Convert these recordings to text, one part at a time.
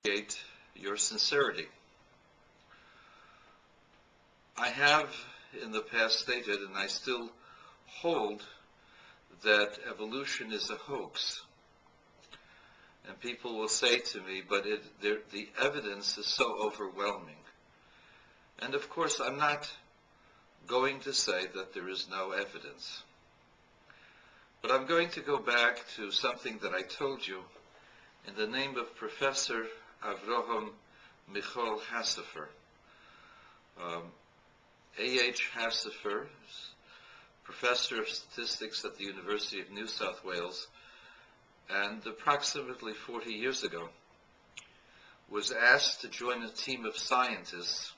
appreciate your sincerity. I have in the past stated, and I still hold, that evolution is a hoax. And people will say to me, but the evidence is so overwhelming. And of course, I'm not going to say that there is no evidence. But I'm going to go back to something that I told you in the name of Professor Avraham Michal Hassifer. A.H. Hassifer, professor of statistics at the University of New South Wales, and approximately 40 years ago was asked to join a team of scientists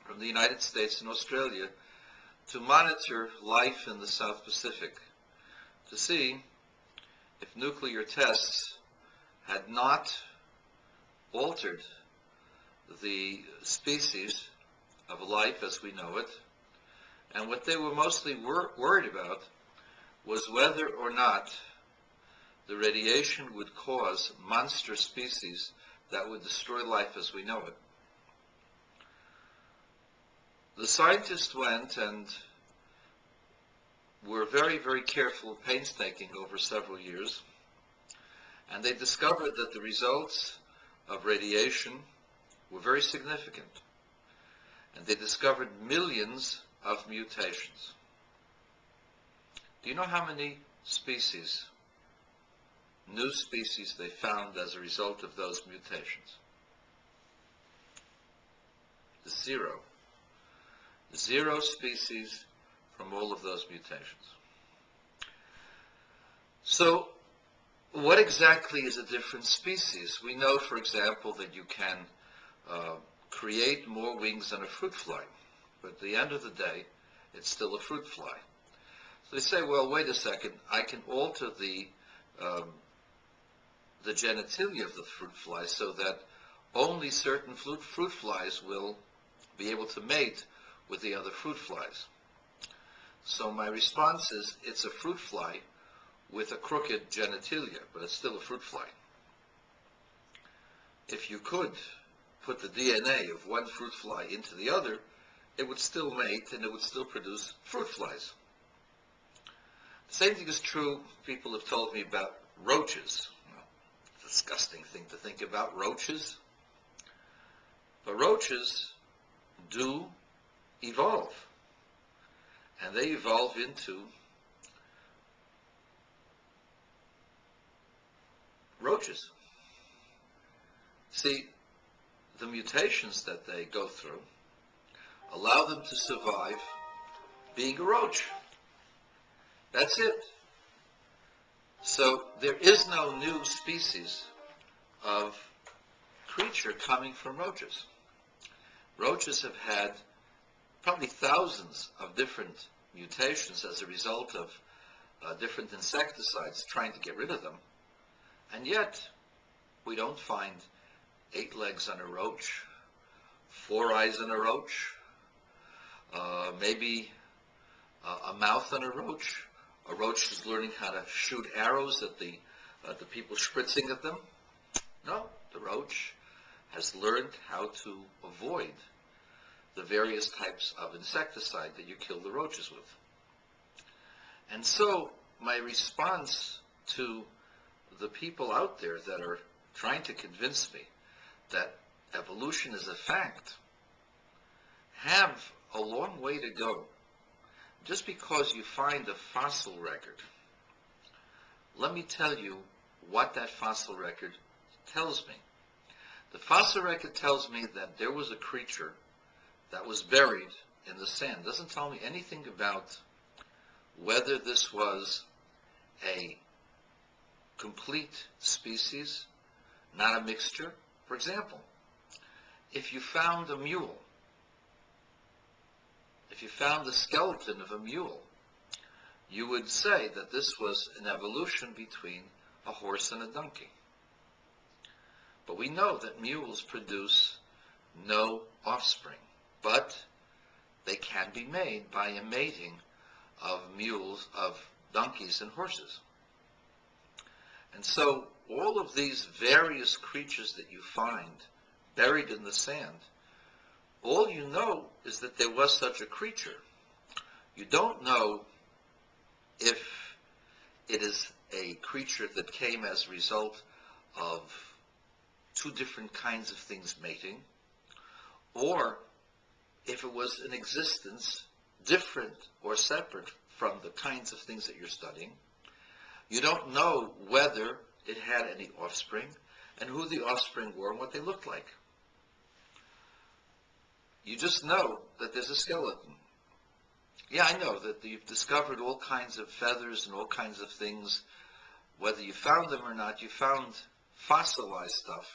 from the United States and Australia to monitor life in the South Pacific, to see if nuclear tests had not altered the species of life as we know it. And what they were mostly worried about was whether or not the radiation would cause monster species that would destroy life as we know it. The scientists went and were very, very careful, painstaking over several years, and they discovered that the results of radiation were very significant. And they discovered millions of mutations. Do you know how many species, new species, they found as a result of those mutations? Zero. Zero species from all of those mutations. So, what exactly is a different species? We know, for example, that you can create more wings than a fruit fly, but at the end of the day, it's still a fruit fly. So they say, well, wait a second, I can alter the genitalia of the fruit fly so that only certain fruit flies will be able to mate with the other fruit flies. So my response is, it's a fruit fly with a crooked genitalia, but it's still a fruit fly. If you could put the DNA of one fruit fly into the other, it would still mate and it would still produce fruit flies. The same thing is true, people have told me about roaches. Well, disgusting thing to think about, roaches. But roaches do evolve. And they evolve into roaches. See, the mutations that they go through allow them to survive being a roach. That's it. So there is no new species of creature coming from roaches. Roaches have had probably thousands of different mutations as a result of different insecticides trying to get rid of them. And yet, we don't find 8 legs on a roach, 4 eyes on a roach, maybe a mouth on a roach. A roach is learning how to shoot arrows at the people spritzing at them. No, the roach has learned how to avoid the various types of insecticide that you kill the roaches with. And so my response to the people out there that are trying to convince me that evolution is a fact have a long way to go. Just because you find a fossil record, let me tell you what that fossil record tells me. The fossil record tells me that there was a creature that was buried in the sand. It doesn't tell me anything about whether this was a complete species, not a mixture. For example, if you found a mule, if you found the skeleton of a mule, you would say that this was an evolution between a horse and a donkey. But we know that mules produce no offspring, but they can be made by a mating of mules, of donkeys and horses. And so all of these various creatures that you find buried in the sand, all you know is that there was such a creature. You don't know if it is a creature that came as a result of two different kinds of things mating, or if it was an existence different or separate from the kinds of things that you're studying. You don't know whether it had any offspring and who the offspring were and what they looked like. You just know that there's a skeleton. Yeah, I know that you've discovered all kinds of feathers and all kinds of things. Whether you found them or not, you found fossilized stuff,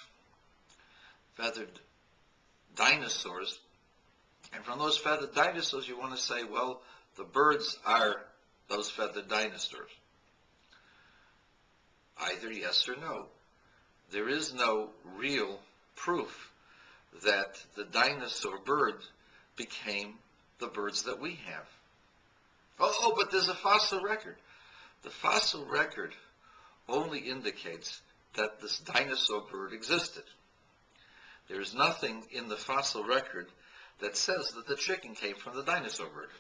feathered dinosaurs. And from those feathered dinosaurs, you want to say, well, the birds are those feathered dinosaurs. Either yes or no. There is no real proof that the dinosaur bird became the birds that we have. Oh, but there's a fossil record. The fossil record only indicates that this dinosaur bird existed. There is nothing in the fossil record that says that the chicken came from the dinosaur bird.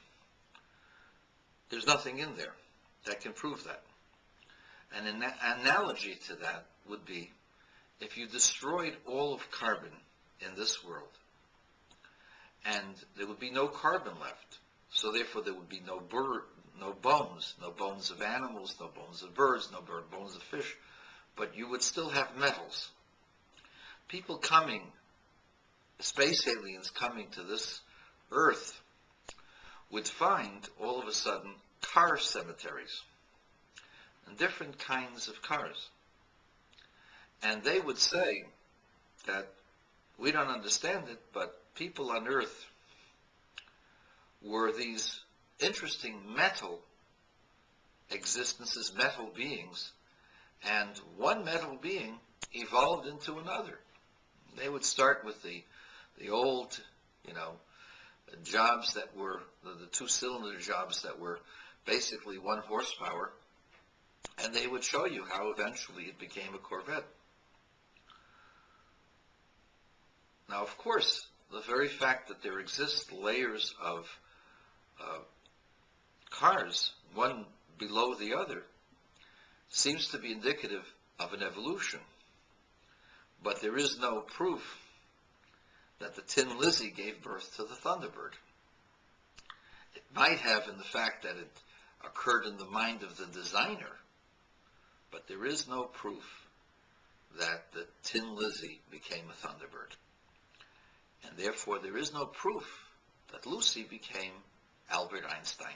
There's nothing in there that can prove that. And an analogy to that would be if you destroyed all of carbon in this world, and there would be no carbon left, so therefore there would be no bones of animals, no bones of birds, no bones of fish, but you would still have metals. People coming, space aliens coming to this Earth, would find all of a sudden car cemeteries and different kinds of cars. And they would say that we don't understand it, but people on Earth were these interesting metal existences, metal beings, and one metal being evolved into another. They would start with the old, jobs that were the two-cylinder jobs that were basically 1 horsepower, and they would show you how eventually it became a Corvette. Now, of course, the very fact that there exist layers of cars, one below the other, seems to be indicative of an evolution. But there is no proof that the Tin Lizzie gave birth to the Thunderbird. It might have in the fact that it occurred in the mind of the designer, but there is no proof that the Tin Lizzie became a Thunderbird. And therefore there is no proof that Lucy became Albert Einstein.